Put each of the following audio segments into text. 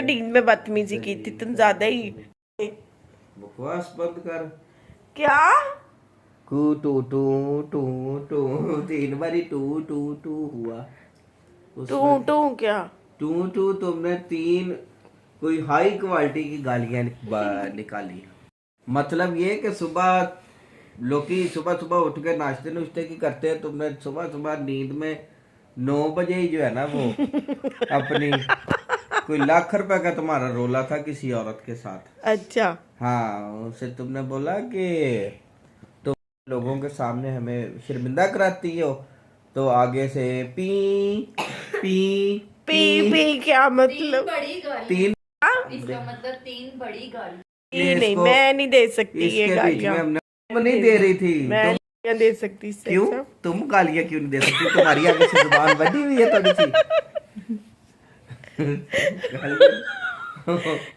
नींद में बदतमीजी की थी, तुम ज्यादा ही। बकवास बंद कर। क्या टू टू टू टू टू 3 बारी टू टू टू हुआ। टू टू क्या? टू टू तुमने 3 कोई हाई क्वालिटी की गालियां निकाली। मतलब ये कि सुबह लोग सुबह सुबह उठ के नाश्ते नुश्ते की करते हैं, तुमने सुबह सुबह नींद में 9 बजे ही जो है ना वो अपनी कोई लाख रुपए का तुम्हारा रोला था किसी औरत के साथ। अच्छा, हाँ, उसे तुमने बोला कि तुम लोगों के सामने हमें शर्मिंदा कराती हो, तो आगे से पी पी पी पी क्या मतलब? बड़ी गाली। 3 इसका मतलब 3 बड़ी गाली। नहीं, मैं नहीं दे सकती ये इसके बीच में गालियां। हमने नहीं दे रही थी। मैं गालियां दे सकती इससे क्यों? अच्छा। तुम गालियां क्यों नहीं दे सकती? तुम्हारी आगे से जुबान बनी हुई है थोड़ी सी।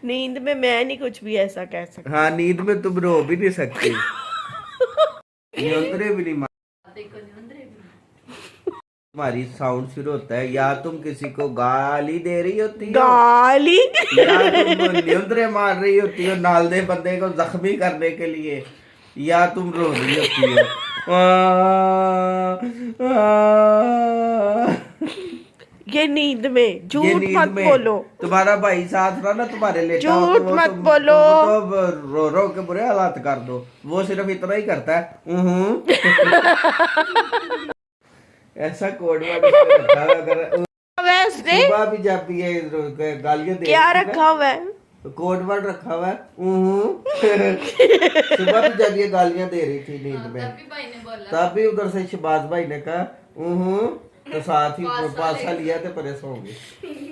नींद में मैं नहीं कुछ भी ऐसा कह सकती। हाँ, नींद में तुम रो भी नहीं सकती, न्योंदरे भी नहीं देखो न्योंदरे भी। तुम्हारी साउंड शुरू होता है, या तुम किसी को गाली दे रही होती हो, गाली या तुम न्योंदरे मार रही होती हो नालदे बंदे को जख्मी करने के लिए, या तुम रो रही होती हो। ये नींद में झूठ मत बोलो। तुम्हारा भाई साथ रहा ना तुम्हारे लेटा हो, झूठ तो मत तुम बोलो। तो रो रो के बुरे हालात कर दो। वो सिर्फ इतना ही करता है ऐसा कोड वर्ड उसने रखा है। अगर उसने सुबह भी जब भी ये गालियां दे क्या रखा हुआ है? कोड वर्ड रखा हुआ है सुबह भी जब ये गालियां दे रही थी नींद में, तब भी भाई ने बोला। तब भी उधर से शहबाज भाई ने कहा तो साथ ही पासा लिया तो परेशान हो गए।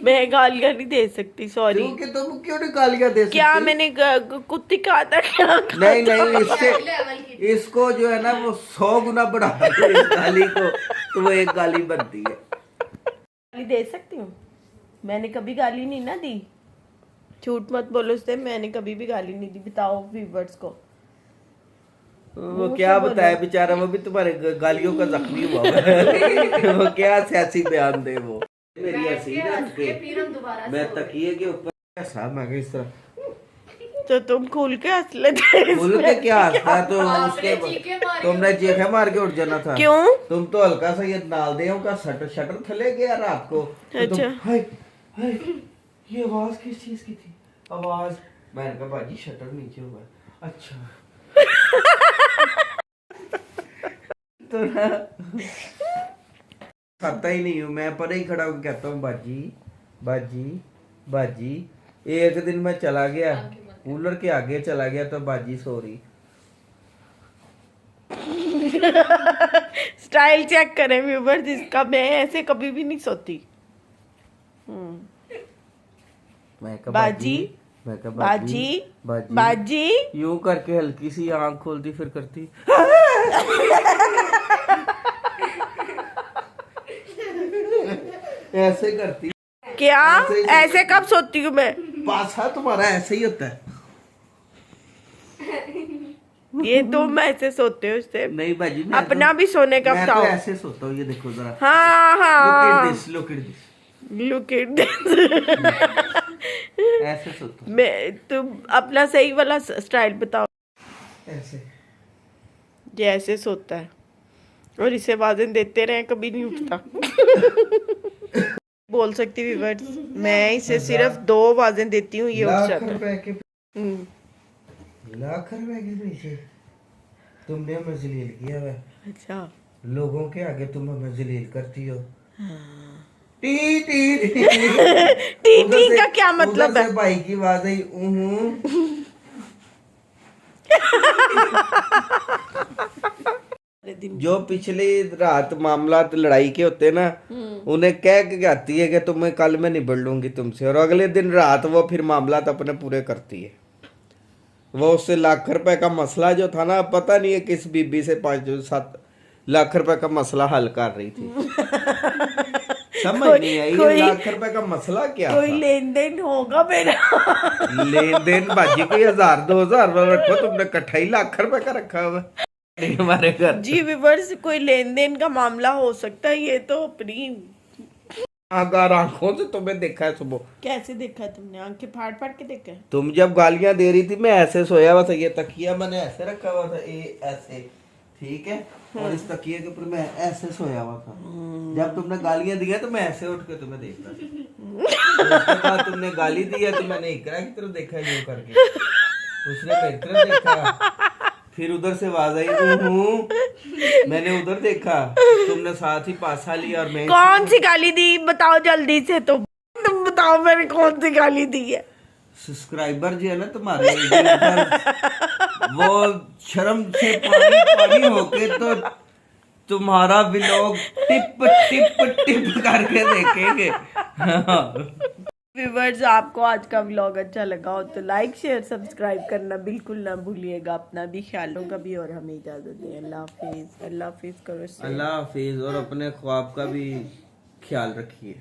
मैं गालियां नहीं दे सकती, सॉरी। क्योंकि तुम क्यों नहीं गालियां दे सकती? क्या मैंने कुत्ती कहा था क्या? नहीं नहीं, इससे लेवल की। इसको जो है ना वो 100 गुना बढ़ा दो इस गाली को, तो वो एक गाली बनती है। गाली दे सकती हूँ? मैंने कभी गाली नहीं ना दी, झूठ मत बोलो। उससे मैंने कभी भी गाली नहीं दी, बताओ व्यूअर्स को। वो क्या बताया बेचारा, वो भी तुम्हारे गालियों का जख्मी हुआ है। वो क्या सियासी बयान दे वो। मेरी हंसी रख के फिर हम दोबारा मैं तकिए के ऊपर ऐसा मैं इस तरह तो तुम खुल के हंस लेते। खुल के क्या हंसता, तो उसके चीखे मारी। तुमने चीखे मार के उठ जाना था। क्यों? तुम तो हल्का सा ये नालदेव का शटर थले गया रात को, तो तुम अच्छा। हाय हाय ये आवाज किस चीज की थी? आवाज मैंने कहा बाजी शटर नीचे हुआ है। अच्छा तो ना खाता ही नहीं हूँ मैं, पर ही खड़ा होकर कहता हूँ बाजी बाजी बाजी। एक दिन मैं चला गया कूलर के आगे चला गया तो बाजी सो रही। स्टाइल चेक करें व्यूअर्स इसका, मैं ऐसे कभी भी नहीं सोती। मैं कहा बाजी मैं कहा बाजी बाजी बाजी यूं करके हल्की सी आंख खोलती फिर करती ऐसे करती। क्या? ऐसे कब सोती हूँ मैं? पासा तुम्हारा ऐसे ही होता है। ये तुम ऐसे सोते हो उससे? नहीं बाजी मैं अपना भी सोने का मैं तो बताओ। ऐसे सोता हूँ, ये देखो जरा। हाँ हाँ, look at this look at ऐसे सोता हूँ। मैं, तुम अपना सही वाला स्टाइल बताओ। ऐसे ये ऐसे सोता है और इसे आवाजें देते रहे, कभी नहीं उठता। बोल सकती व्यूअर्स, मैं इसे सिर्फ 2 आवाजें देती हूँ, ये उठ लाख जाता है। रुपए के हम्म, लाख रुपए के पीछे तुमने हमें जलील किया है। अच्छा। लोगों के आगे तुम हमें जलील करती हो। टी टी टी टी का क्या मतलब उधर है? से भाई की आवाज आई जो पिछली रात मामला लड़ाई के होते ना, उन्हें कह के आती है कि तुम्हें कल मैं निबड़ लूंगी तुमसे, और अगले दिन रात वो फिर मामला अपने पूरे करती है। वो उससेbllaख रुपए का मसला जो था ना, पता नहीं है किस बीबी से 5-7 लाख रुपए का मसला हल कर रही थी। समझ नहीं आई ये लाख रुपए का मसला क्या कोई था। लेन देन होगा मेरा? लेन देन बाजी कोई 1000-2000 रखो, तुमने इकट्ठा ही लाख रुपए का रखा हुआ नहीं हमारे घर। जी व्यूअर्स, कोई लेन देन का मामला हो सकता है, ये तो अपनी अगर आंखों से तुम्हें देखा है सुबह, कैसे देखा तुमने? आंखें फाड़ फाड़ के देखा है? तुम जब गालियां दे रही थी मैं ऐसे सोया हुआ था, ये तकिया मैंने ऐसे रखा हुआ था, ये ऐसे, ठीक है, और इस तकिए के ऊपर मैं ऐसे सोया हुआ था। जब तुमने गालियां दी तो मैं ऐसे उठ के तुम्हें देखता था। उसके बाद तुमने गाली दी है तो मैंने इकरा की तरफ देखा यूं करके, उसने मेरी तरफ देखा, फिर उधर से आवाज आई मैंने उधर देखा, तुमने साथ ही पासा लिया और मैं कौन सी गाली दी बताओ जल्दी से। तुम बताओ मैंने कौन सी गाली दी है? सब्सक्राइबर जो है ना तुम्हारे वो शर्म से पानी पानी होके तो तुम्हारा व्लॉग टिप टिप टिप करके देखेंगे। व्यूवर्स, आपको आज का व्लॉग अच्छा लगा हो तो लाइक शेयर सब्सक्राइब करना बिल्कुल ना भूलिएगा। अपना भी ख्याल होगा भी, और हमें इजाजत दें। अल्लाह हाफिज। अल्लाह हाफिज करो। अल्लाह हाफिज, और अपने ख्वाब का भी ख्याल रखिए।